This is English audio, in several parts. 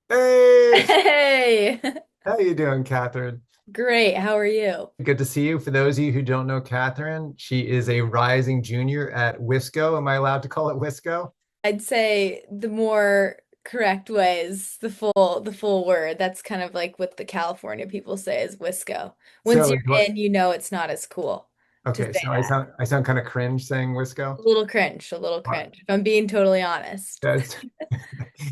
Hey, Hey, how you doing, Katherine? great. How are you? Good to see you. For those of you who don't know Katherine, she is a rising junior at Wisco. Am I allowed to call it Wisco? I'd say the more correct way is the full word. That's kind of like what the California people say is Wisco. Once So, you're in, you know it's not as cool to okay, say so I that. sound I sound kind of cringe saying Wisco. A little cringe, a little All right. cringe, if I'm being totally honest. That's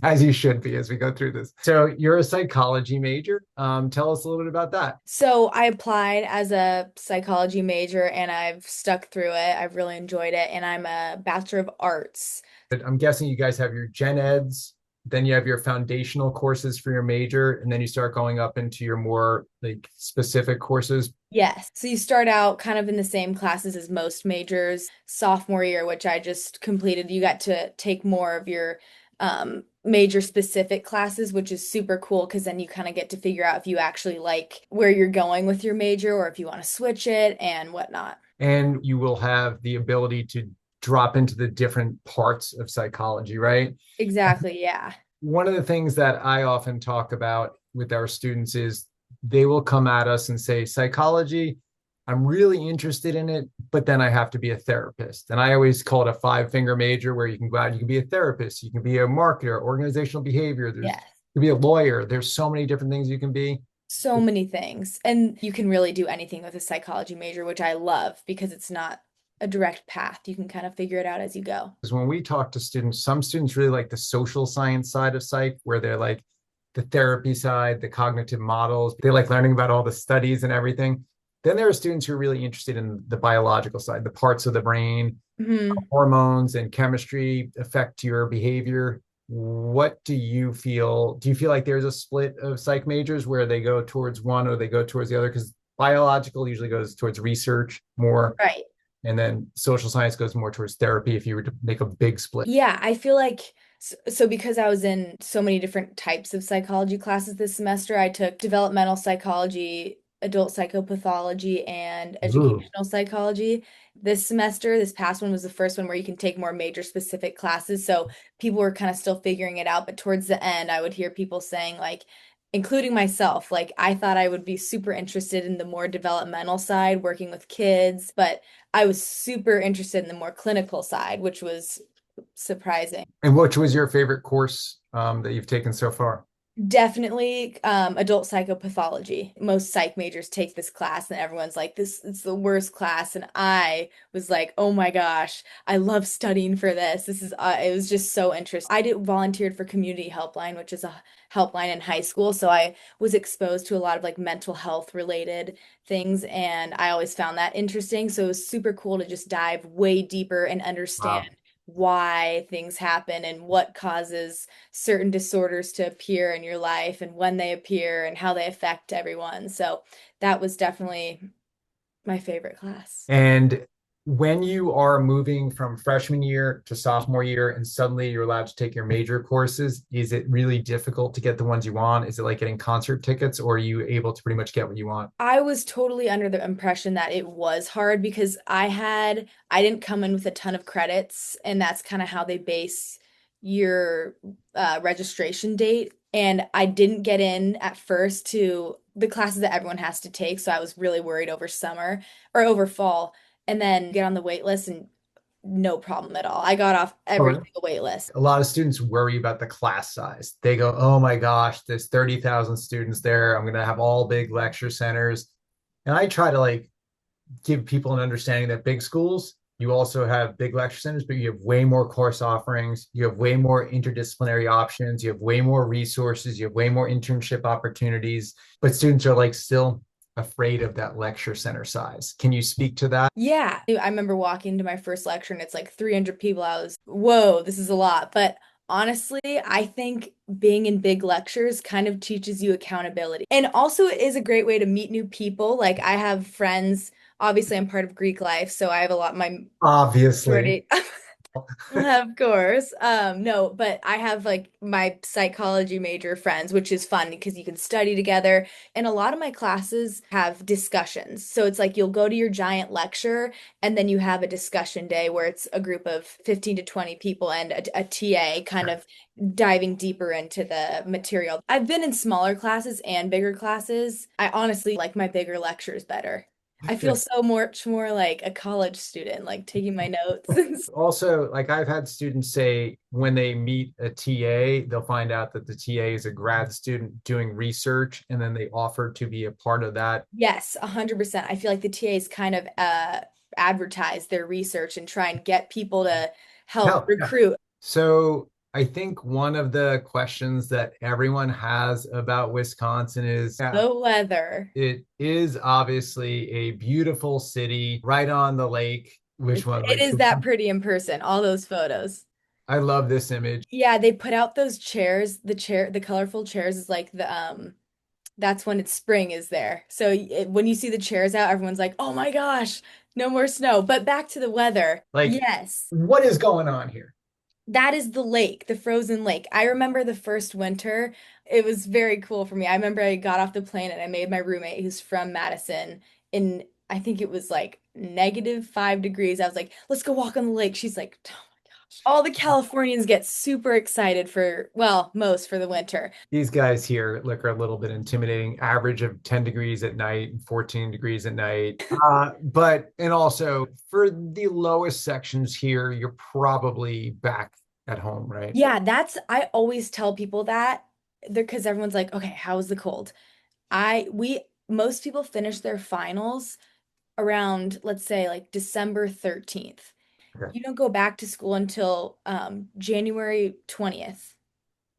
as you should be as we go through this. So you're a psychology major. Tell us a little bit about that. So I applied as a psychology major and I've stuck through it. I've really enjoyed it, and I'm a Bachelor of Arts. But I'm guessing you guys have your gen eds, then you have your foundational courses for your major, and then you start going up into your more like specific courses. Yes. So you start out kind of in the same classes as most majors. Sophomore year, which I just completed, you got to take more of your major specific classes, which is super cool because then you kind of get to figure out if you actually like where you're going with your major or if you want to switch it and whatnot. And you will have the ability to drop into the different parts of psychology, right? Exactly. Yeah. One of the things that I often talk about with our students is they will come at us and say, psychology, I'm really interested in it, but then I have to be a therapist. And I always call it a five-finger major where you can go out, you can be a therapist, you can be a marketer, organizational behavior, you Yes. can be a lawyer. There's so many different things you can be. So many things. And you can really do anything with a psychology major, which I love because it's not a direct path. You can kind of figure it out as you go. Because when we talk to students, some students really like the social science side of psych, where they're like the therapy side, the cognitive models. They like learning about all the studies and everything. Then there are students who are really interested in the biological side, the parts of the brain, Mhm. hormones and chemistry affect your behavior. What do you feel? Do you feel like there's a split of psych majors where they go towards one or they go towards the other? Because biological usually goes towards research more, Right. and then social science goes more towards therapy if you were to make a big split. Yeah, I feel like so because I was in so many different types of psychology classes this semester, I took developmental psychology, adult psychopathology, and Ooh. educational psychology. This semester, this past one was the first one where you can take more major specific classes. So people were kind of still figuring it out, but towards the end, I would hear people saying like, including myself, like I thought I would be super interested in the more developmental side, working with kids, but I was super interested in the more clinical side, which was surprising. And which was your favorite course that you've taken so far? Definitely adult psychopathology. Most psych majors take this class and everyone's like, this is the worst class. And I was like, oh my gosh, I love studying for this. This is it was just so interesting. I did volunteered for Community Helpline, which is a helpline in high school. So I was exposed to a lot of like mental health related things, and I always found that interesting. So it was super cool to just dive way deeper and understand Wow. why things happen and what causes certain disorders to appear in your life and when they appear and how they affect everyone. So that was definitely my favorite class. And when you are moving from freshman year to sophomore year and suddenly you're allowed to take your major courses, is it really difficult to get the ones you want? Is it like getting concert tickets, or are you able to pretty much get what you want? I was totally under the impression that it was hard because I didn't come in with a ton of credits, and that's kind of how they base your registration date. And I didn't get in at first to the classes that everyone has to take, so I was really worried over summer or over fall, and then get on the wait list and no problem at all. I got off Oh, every really? single wait list. A lot of students worry about the class size. They go, oh my gosh, there's 30,000 students there. I'm going to have all big lecture centers. And I try to like give people an understanding that big schools, you also have big lecture centers, but you have way more course offerings. You have way more interdisciplinary options. You have way more resources. You have way more internship opportunities. But students are like still afraid of that lecture center size. Can you speak to that? Yeah, I remember walking to my first lecture and it's like 300 people. I was, whoa, this is a lot. But honestly, I think being in big lectures kind of teaches you accountability. And also, it is a great way to meet new people. Like, I have friends, obviously, I'm part of Greek life, so I have a lot, my Obviously. majority. Of course. No, but I have like my psychology major friends, which is fun because you can study together. And a lot of my classes have discussions. So it's like you'll go to your giant lecture and then you have a discussion day where it's a group of 15 to 20 people and a TA kind of diving deeper into the material. I've been in smaller classes and bigger classes. I honestly like my bigger lectures better. I feel so much more like a college student, like taking my notes. Also, like I've had students say when they meet a TA, they'll find out that the TA is a grad student doing research, and then they offer to be a part of that. Yes, 100%. I feel like the TAs kind of advertise their research and try and get people to help Hell, yeah. recruit. So I think one of the questions that everyone has about Wisconsin is, yeah, The weather. it is obviously a beautiful city right on the lake, which one, It like, is that pretty in person, all those photos. I love this image. Yeah, they put out those chairs. The colorful chairs is like the that's when it's spring is there. So when you see the chairs out, everyone's like, "Oh my gosh, no more snow." But back to the weather. Like, Yes. what is going on here? That is the lake, the frozen lake. I remember the first winter. It was very cool for me. I remember I got off the plane and I made my roommate, who's from Madison, in I think it was like -5 degrees. I was like, let's go walk on the lake. She's like, oh my gosh. All the Californians get super excited for, well, most for the winter. These guys here look a little bit intimidating. Average of 10 degrees at night and 14 degrees at night. And also for the lowest sections here, you're probably back at home, right? Yeah, I always tell people that because everyone's like, okay, how was the cold? Most people finish their finals around, let's say, like December 13th. Okay. You don't go back to school until January 20th.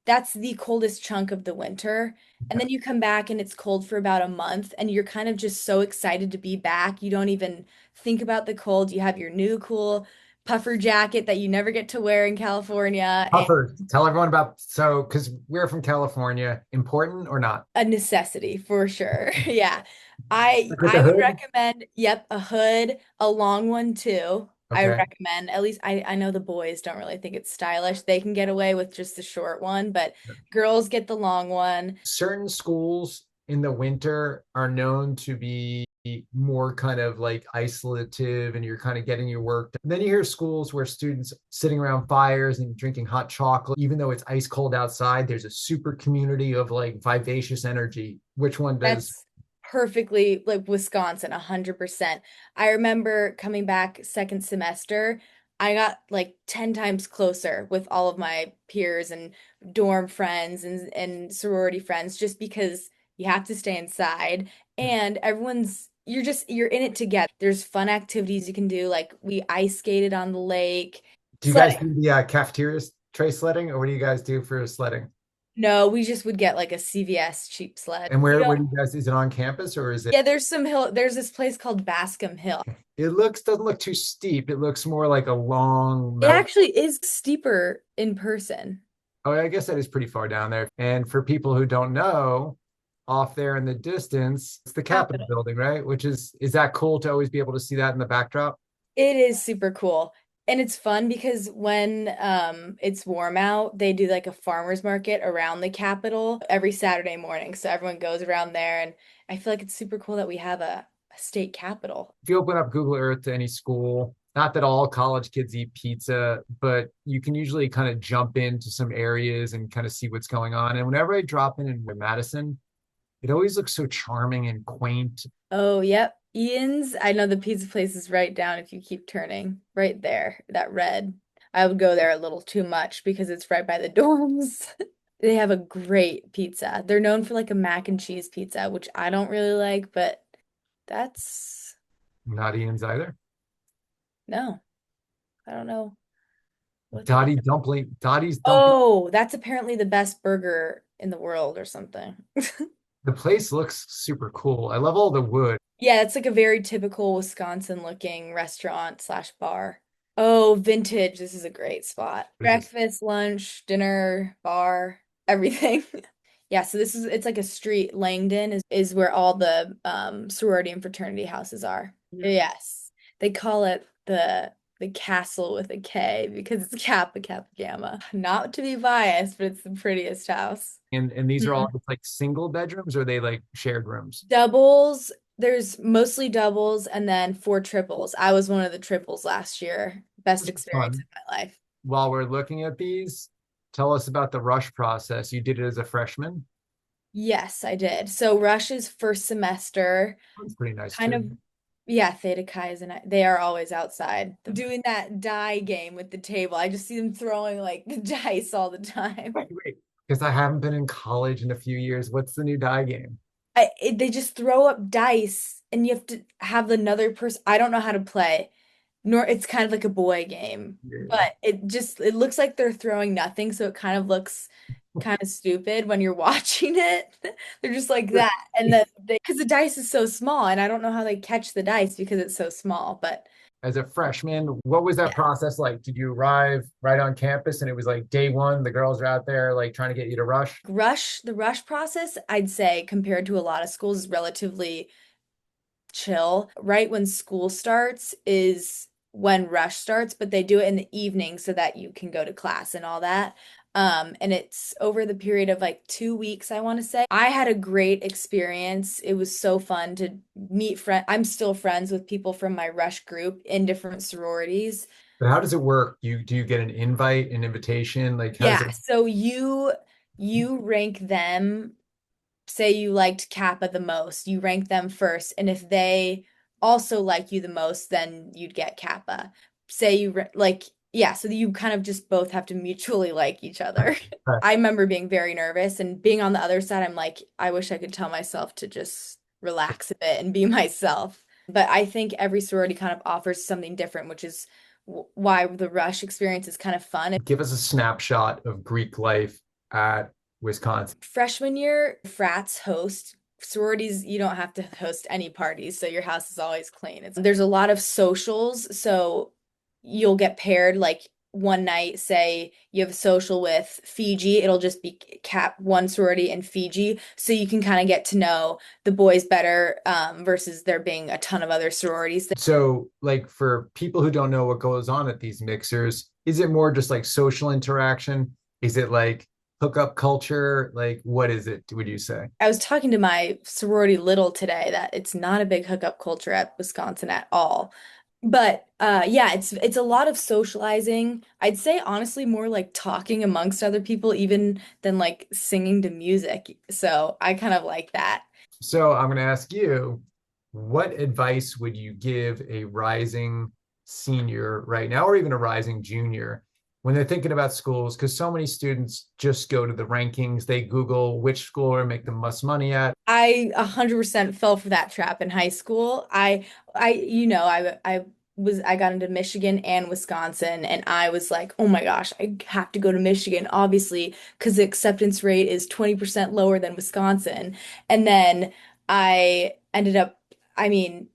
That's the coldest chunk of the winter. And then you come back and it's cold for about a month, and you're kind of just so excited to be back. You don't even think about the cold. You have your new cool puffer jacket that you never get to wear in California. Puffer, tell everyone about, so because we're from California, important or not? A necessity for sure. Yeah. Like with the I would hood? recommend, yep, a hood, a long one too. I Okay. recommend. At least I know the boys don't really think it's stylish. They can get away with just the short one, but girls get the long one. Certain schools in the winter are known to be more kind of like isolative and you're kind of getting your work done. And then you hear schools where students sitting around fires and drinking hot chocolate, even though it's ice cold outside, there's a super community of like vivacious energy. Which one does? That's perfectly like Wisconsin, 100%. I remember coming back second semester, I got like 10 times closer with all of my peers and dorm friends and sorority friends just because you have to stay inside and you're in it together. There's fun activities you can do, like we ice skated on the lake. Do you guys Sledding. do the cafeteria tray sledding, or what do you guys do for sledding? No, we just would get like a CVS cheap sled. And We where don't. do you guys, is it on campus or is it? Yeah, there's this place called Bascom Hill. It looks, doesn't look too steep. It looks more like a long It mountain. actually is steeper in person. Oh, I guess that is pretty far down there. And for people who don't know, off there in the distance, it's the Capitol Capital. building, right? Which is that cool to always be able to see that in the backdrop? It is super cool. And it's fun because when it's warm out, they do like a farmer's market around the Capitol every Saturday morning. So everyone goes around there and I feel like it's super cool that we have a state capitol. If you open up Google Earth to any school, not that all college kids eat pizza, but you can usually kind of jump into some areas and kind of see what's going on. And whenever I drop in Madison, it always looks so charming and quaint. Oh, yep. Ian's. I know the pizza place is right down if you keep turning. Right there, that red. I would go there a little too much because it's right by the dorms. They have a great pizza. They're known for like a mac and cheese pizza, which I don't really like, but that's Not Ian's either. no, I don't know what they. Dottie's dumpling. Oh, that's apparently the best burger in the world or something. The place looks super cool. I love all the wood. Yeah, it's like a very typical Wisconsin looking restaurant slash bar. Oh, vintage. This is a great spot. What is this? Breakfast, lunch, dinner, bar, everything. Yeah, so it's like a street. Langdon is where all the sorority and fraternity houses are. Yes. They call it the the castle with a K because it's Kappa Kappa Gamma. Not to be biased, but it's the prettiest house. And these are all Mhm. just like single bedrooms or are they like shared rooms? Doubles, there's mostly doubles and then four triples. I was one of the triples last year. Best This is experience fun. of my life. While we're looking at these, tell us about the rush process. You did it as a freshman. Yes, I did. So Rush's first semester, That's pretty nice kind too. of, yeah, Theta Chi's and they are always outside doing that die game with the table. I just see them throwing like the dice all the time. Wait, because I haven't been in college in a few years. What's the new die game? They just throw up dice and you have to have another person. I don't know how to play, nor it's kind of like a boy game, Yeah. but it looks like they're throwing nothing, so it kind of looks kind of stupid when you're watching it. They're just like that. And then because the dice is so small and I don't know how they catch the dice because it's so small, but As a freshman, what was that process like? Did you arrive right on campus and it was like day one, the girls are out there like trying to get you to rush? the rush process, I'd say compared to a lot of schools is relatively chill. Right when school starts is when rush starts, but they do it in the evening so that you can go to class and all that. And it's over the period of like 2 weeks, I want to say. I had a great experience. It was so fun to meet friends. I'm still friends with people from my rush group in different sororities. But how does it work? Do you get an invite, an invitation? Like how does Yeah, it? so you rank them, say you liked Kappa the most, you rank them first, and if they also like you the most, then you'd get Kappa. Say like, yeah, so you kind of just both have to mutually like each other. I remember being very nervous and being on the other side, I'm like, I wish I could tell myself to just relax a bit and be myself. But I think every sorority kind of offers something different, which is why the rush experience is kind of fun. Give us a snapshot of Greek life at Wisconsin. Freshman year, frats host. Sororities, you don't have to host any parties, so your house is always clean. There's a lot of socials, so you'll get paired like one night, say you have a social with Fiji, it'll just be cap one sorority in Fiji, so you can kind of get to know the boys better versus there being a ton of other sororities. So, like for people who don't know what goes on at these mixers, is it more just like social interaction? Is it like hookup culture? Like what is it, would you say? I was talking to my sorority little today that it's not a big hookup culture at Wisconsin at all. But yeah, it's a lot of socializing. I'd say honestly more like talking amongst other people even than like singing to music. So I kind of like that. So I'm going to ask you, what advice would you give a rising senior right now, or even a rising junior, when they're thinking about schools? Because so many students just go to the rankings, they Google which school will make the most money at. I 100% fell for that trap in high school. I got into Michigan and Wisconsin, and I was like, oh my gosh, I have to go to Michigan, obviously, because the acceptance rate is 20% lower than Wisconsin. And then I ended up, I mean,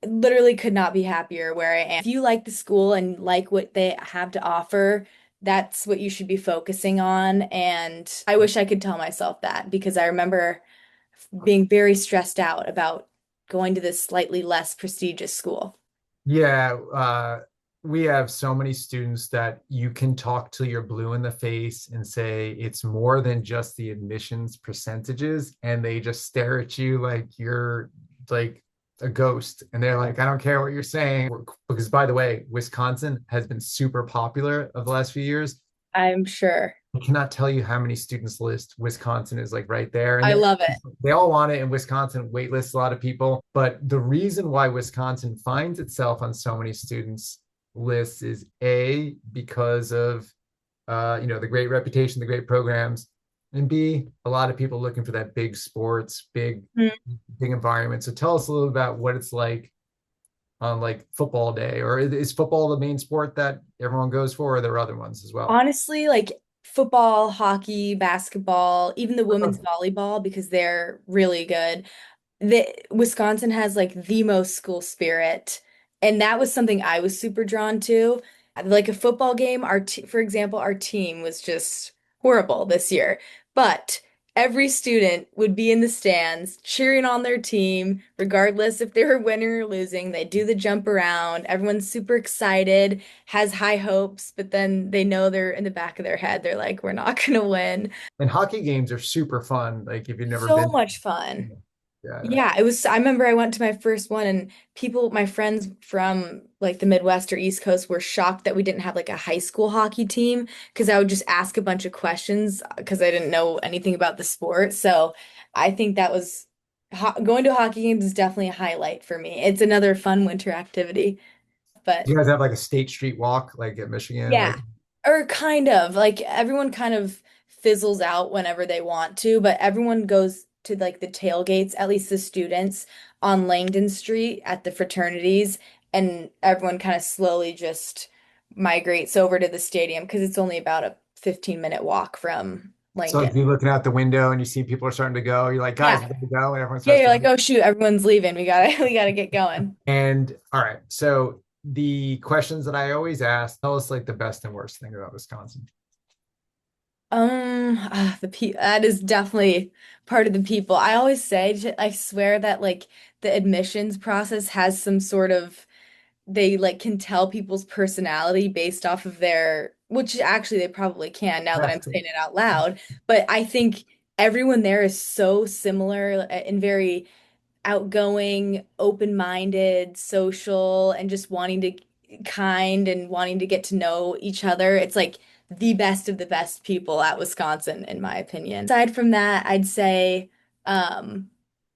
literally could not be happier where I am. If you like the school and like what they have to offer, that's what you should be focusing on. And I wish I could tell myself that because I remember being very stressed out about going to this slightly less prestigious school. Yeah, we have so many students that you can talk till you're blue in the face and say it's more than just the admissions percentages, and they just stare at you like you're like a ghost. And they're like, I don't care what you're saying. Because by the way, Wisconsin has been super popular of the last few years. I'm sure. I cannot tell you how many students list Wisconsin is like right there. And I love it. they all want it. And Wisconsin waitlists a lot of people. But the reason why Wisconsin finds itself on so many students lists is A, because of the great reputation, the great programs, and B, a lot of people looking for that big sports, big environment. So tell us a little about what it's like on like football day, or is football the main sport that everyone goes for, or are there other ones as well? Honestly, like football, hockey, basketball, even the women's volleyball, because they're really good. Wisconsin has like the most school spirit, and that was something I was super drawn to. Like a football game, for example, our team was just horrible this year, but every student would be in the stands cheering on their team, regardless if they were winning or losing. They do the jump around. Everyone's super excited, has high hopes, but then they know they're in the back of their head. They're like, we're not going to win. And hockey games are super fun. Like if you've never So been, much fun. yeah. Yeah, it was. I remember I went to my first one, and my friends from like the Midwest or East Coast were shocked that we didn't have like a high school hockey team because I would just ask a bunch of questions because I didn't know anything about the sport. So I think that was going to hockey games is definitely a highlight for me. It's another fun winter activity, Do but you guys have like a state street walk like at Michigan? Like yeah. Or kind of like everyone kind of fizzles out whenever they want to, but everyone goes to like the tailgates, at least the students on Langdon Street at the fraternities, and everyone kind of slowly just migrates over to the stadium because it's only about a 15-minute walk from so like Langdon. you're looking out the window and you see people are starting to go. You're like, guys, Yeah. we gotta go, and everyone Yeah, starts you're to like, go. oh shoot, everyone's leaving. We gotta we gotta get going. And all right, so the questions that I always ask, tell us like the best and worst thing about Wisconsin. The pe that is definitely part of the people. I always say, I swear that like the admissions process has some sort of they like can tell people's personality based off of their, which actually they probably can now that I'm saying it out loud. But I think everyone there is so similar and very outgoing, open-minded, social, and just wanting to kind and wanting to get to know each other. It's like the best of the best people at Wisconsin, in my opinion. Aside from that, I'd say um,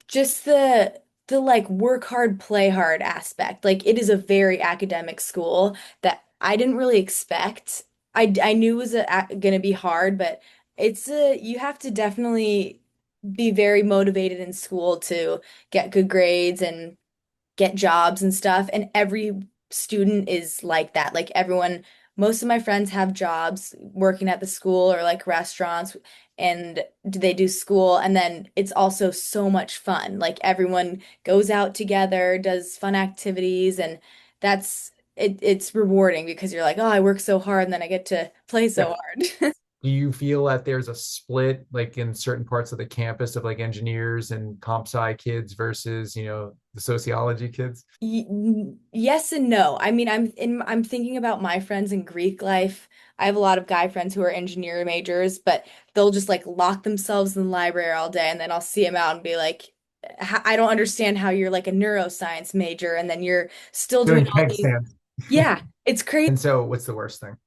just the like work hard, play hard aspect. Like it is a very academic school that I didn't really expect. I knew it was gonna be hard, but you have to definitely be very motivated in school to get good grades and get jobs and stuff. And every student is like that. Like everyone, most of my friends have jobs working at the school or like restaurants, and they do school. And then it's also so much fun. Like everyone goes out together, does fun activities, and it's rewarding because you're like, oh, I work so hard and then I get to play Yeah. so hard. Do you feel that there's a split like in certain parts of the campus of like engineers and comp sci kids versus, the sociology kids? Yes and no. I mean, I'm thinking about my friends in Greek life. I have a lot of guy friends who are engineer majors, but they'll just like lock themselves in the library all day, and then I'll see them out and be like, I don't understand how you're like a neuroscience major and then you're still doing Doing all keg these." stands. Yeah, it's crazy. And so what's the worst thing?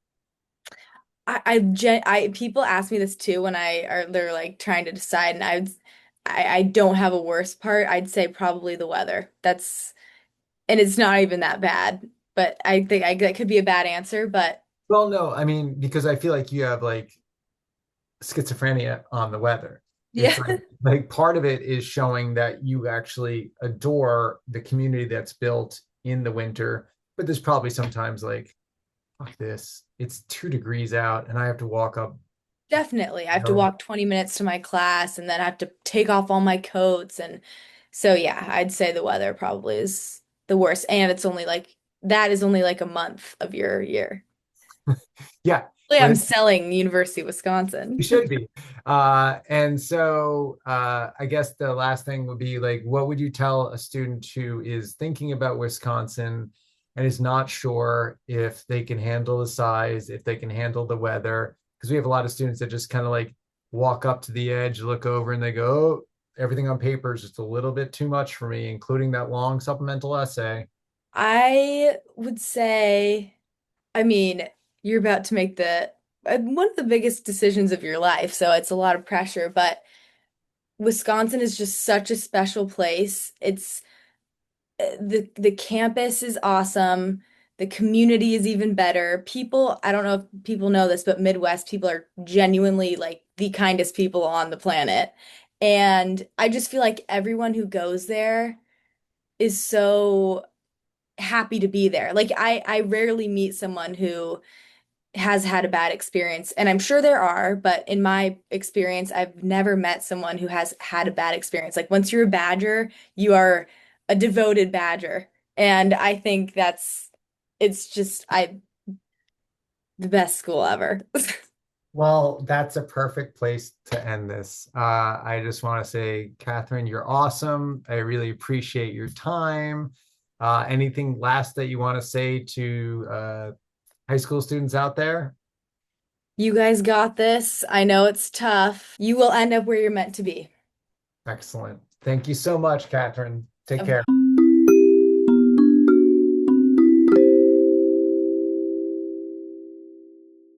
People ask me this too when they're like trying to decide, and I don't have a worst part. I'd say probably the weather. And it's not even that bad. But I think that could be a bad answer. But Well, no, I mean, because I feel like you have like schizophrenia on the weather. yeah, It's like part of it is showing that you actually adore the community that's built in the winter, but there's probably sometimes like, fuck this. It's 2 degrees out and I have to walk up. definitely. I have to No. walk 20 minutes to my class and then I have to take off all my coats. And so, yeah, I'd say the weather probably is the worst. And that is only like a month of your year. Yeah, Really, but I'm it, selling University of you Wisconsin. should be. And so I guess the last thing would be like, what would you tell a student who is thinking about Wisconsin and is not sure if they can handle the size, if they can handle the weather? Because we have a lot of students that just kind of like walk up to the edge, look over, and they go, oh, everything on paper is just a little bit too much for me, including that long supplemental essay. I would say, I mean, you're about to make the one of the biggest decisions of your life, so it's a lot of pressure, but Wisconsin is just such a special place. It's the campus is awesome. The community is even better. People, I don't know if people know this, but Midwest people are genuinely like the kindest people on the planet. And I just feel like everyone who goes there is so happy to be there. Like I rarely meet someone who has had a bad experience, and I'm sure there are, but in my experience, I've never met someone who has had a bad experience. Like once you're a Badger, you are a devoted Badger. And I think it's just the best school ever. Well, that's a perfect place to end this. I just want to say, Catherine, you're awesome. I really appreciate your time. Anything last that you want to say to high school students out there? You guys got this. I know it's tough. You will end up where you're meant to be. Excellent. Thank you so much, Catherine. Take Of care.